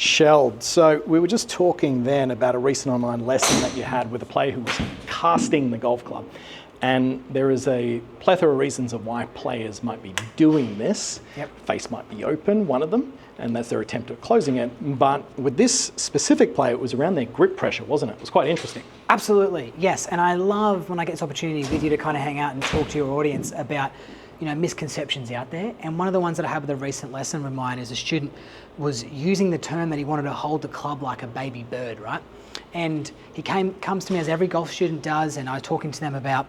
Shelled. So we were just talking then about a recent online lesson that you had with a player who was casting the golf club. And there is a plethora of reasons of why players might be doing this. Yep. Face might be open, one of them, and that's their attempt at closing it. But with this specific player, it was around their grip pressure, wasn't it? It was quite interesting. Absolutely, yes. And I love when I get this opportunity with you to kind of hang out and talk to your audience about misconceptions out there. And one of the ones that I had with a recent lesson of mine is a student was using the term that he wanted to hold the club like a baby bird, right? And he comes to me, as every golf student does, and I was talking to them about,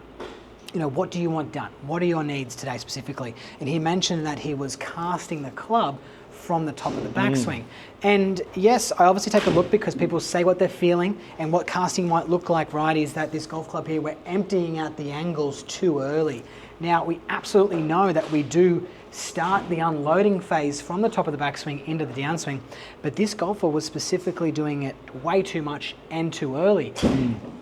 what do you want done? What are your needs today specifically? And he mentioned that he was casting the club from the top of the backswing. And yes, I obviously take a look because people say what they're feeling, and what casting might look like, right, is that this golf club here, we're emptying out the angles too early. Now, we absolutely know that we do start the unloading phase from the top of the backswing into the downswing, but this golfer was specifically doing it way too much and too early.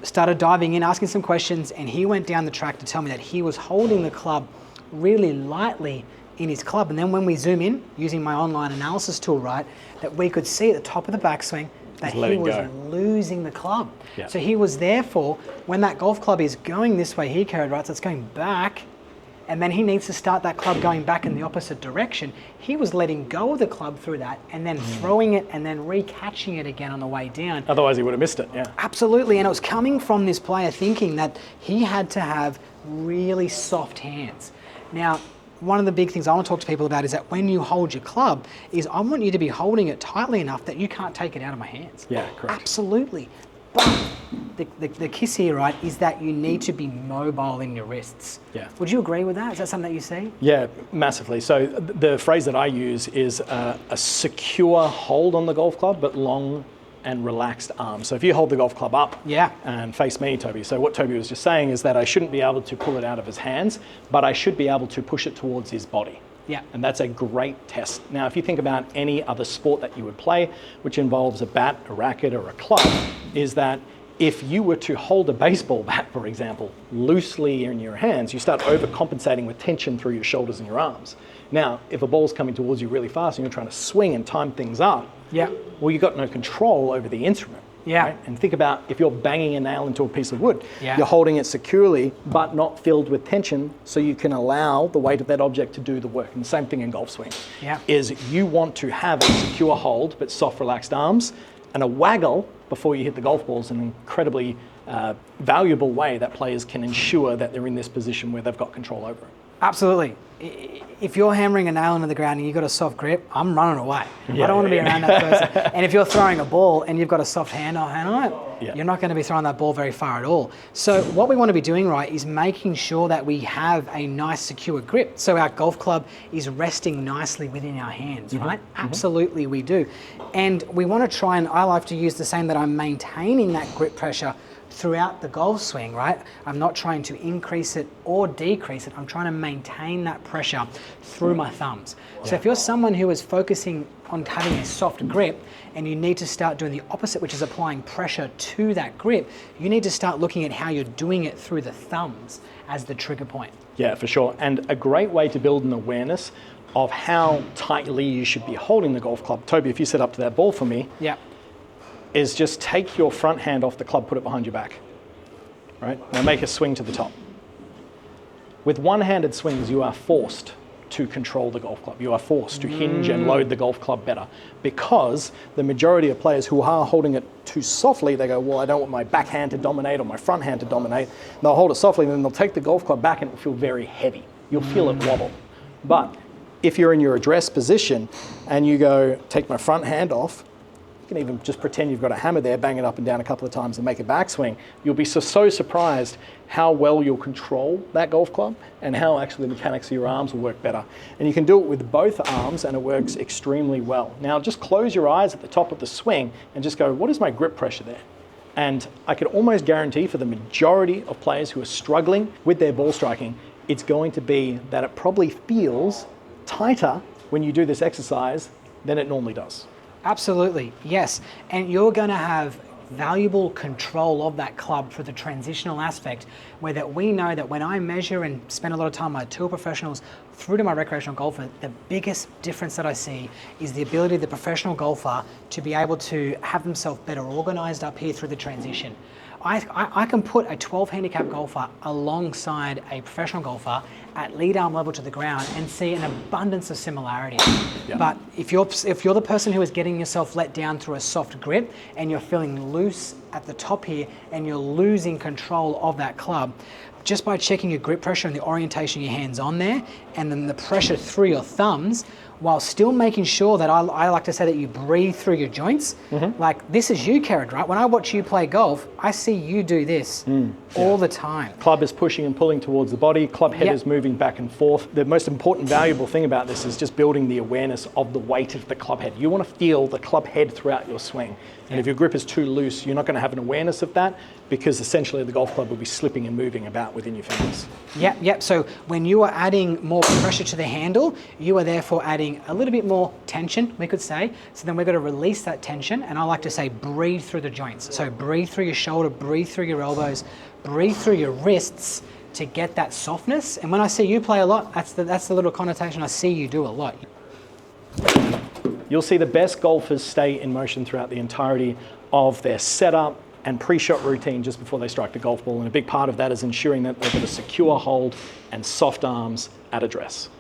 Started diving in, asking some questions, and he went down the track to tell me that he was holding the club really lightly in his club. And then when we zoom in, using my online analysis tool, right, that we could see at the top of the backswing that he was losing the club. Yeah. So he was therefore, when that golf club is going this way here, Kerrod, right, so it's going back, and then he needs to start that club going back in the opposite direction. He was letting go of the club through that and then throwing it and then re-catching it again on the way down. Otherwise he would have missed it, yeah. Absolutely, and it was coming from this player thinking that he had to have really soft hands. Now, one of the big things I want to talk to people about is that when you hold your club, is I want you to be holding it tightly enough that you can't take it out of my hands. Yeah, correct. Absolutely. But the kiss here, right, is that you need to be mobile in your wrists. Yeah. Would you agree with that? Is that something that you see? Yeah, massively. So the phrase that I use is a secure hold on the golf club, but long and relaxed arms. So if you hold the golf club up and face me, Toby. So what Toby was just saying is that I shouldn't be able to pull it out of his hands, but I should be able to push it towards his body. Yeah. And that's a great test. Now, if you think about any other sport that you would play, which involves a bat, a racket, or a club, is that if you were to hold a baseball bat, for example, loosely in your hands, you start overcompensating with tension through your shoulders and your arms. Now, if a ball's coming towards you really fast and you're trying to swing and time things up, well, you've got no control over the instrument. Yeah. Right? And think about if you're banging a nail into a piece of wood, Yeah. you're holding it securely, but not filled with tension, so you can allow the weight of that object to do the work. And the same thing in golf swing, is you want to have a secure hold, but soft, relaxed arms, and a waggle before you hit the golf ball is an incredibly valuable way that players can ensure that they're in this position where they've got control over it. Absolutely. If you're hammering a nail into the ground and you've got a soft grip, I'm running away. I don't want to be around that person. And if you're throwing a ball and you've got a soft hand on it, you're not going to be throwing that ball very far at all. So what we want to be doing, right, is making sure that we have a nice secure grip. So our golf club is resting nicely within our hands, right? Absolutely we do. And we want to try, and I like to use the same, that I'm maintaining that grip pressure throughout the golf swing, right? I'm not trying to increase it or decrease it. I'm trying to maintain that pressure through my thumbs. So if you're someone who is focusing on having a soft grip and you need to start doing the opposite, which is applying pressure to that grip, you need to start looking at how you're doing it through the thumbs as the trigger point. Yeah, for sure. And a great way to build an awareness of how tightly you should be holding the golf club. Toby, if you set up to that ball for me, is just take your front hand off the club, put it behind your back. Right? Now make a swing to the top. With one-handed swings, you are forced to control the golf club. You are forced to hinge and load the golf club better, because the majority of players who are holding it too softly, they go, well, I don't want my backhand to dominate or my front hand to dominate. And they'll hold it softly, and then they'll take the golf club back and it will feel very heavy. You'll feel it wobble. But if you're in your address position and you go, take my front hand off, you can even just pretend you've got a hammer there, bang it up and down a couple of times and make a backswing. You'll be so surprised how well you'll control that golf club and how actually the mechanics of your arms will work better. And you can do it with both arms and it works extremely well. Now just close your eyes at the top of the swing and just go, what is my grip pressure there? And I could almost guarantee for the majority of players who are struggling with their ball striking, it's going to be that it probably feels tighter when you do this exercise than it normally does. Absolutely, yes. And you're going to have valuable control of that club for the transitional aspect, where that we know that when I measure and spend a lot of time with my tour professionals through to my recreational golfer, the biggest difference that I see is the ability of the professional golfer to be able to have themselves better organized up here through the transition. I can put a 12 handicap golfer alongside a professional golfer at lead arm level to the ground and see an abundance of similarity. Yeah. But if you're the person who is getting yourself let down through a soft grip and you're feeling loose at the top here and you're losing control of that club, just by checking your grip pressure and the orientation of your hands on there, and then the pressure through your thumbs, while still making sure that I like to say that you breathe through your joints. Like, this is you, Kerrod, right? When I watch you play golf, I see you do this all the time. Club is pushing and pulling towards the body, club head is moving back and forth. The most important, valuable thing about this is just building the awareness of the weight of the club head. You want to feel the club head throughout your swing. And if your grip is too loose, you're not going to have an awareness of that, because essentially the golf club will be slipping and moving about within your fingers. Yep. So when you are adding more pressure to the handle, you are therefore adding a little bit more tension, we could say. So then we've got to release that tension, and I like to say breathe through the joints. So breathe through your shoulder, breathe through your elbows, breathe through your wrists to get that softness. And when I see you play a lot, that's the little connotation I see you do a lot. You'll see the best golfers stay in motion throughout the entirety of their setup and pre-shot routine just before they strike the golf ball. And a big part of that is ensuring that they've got a secure hold and soft arms at address.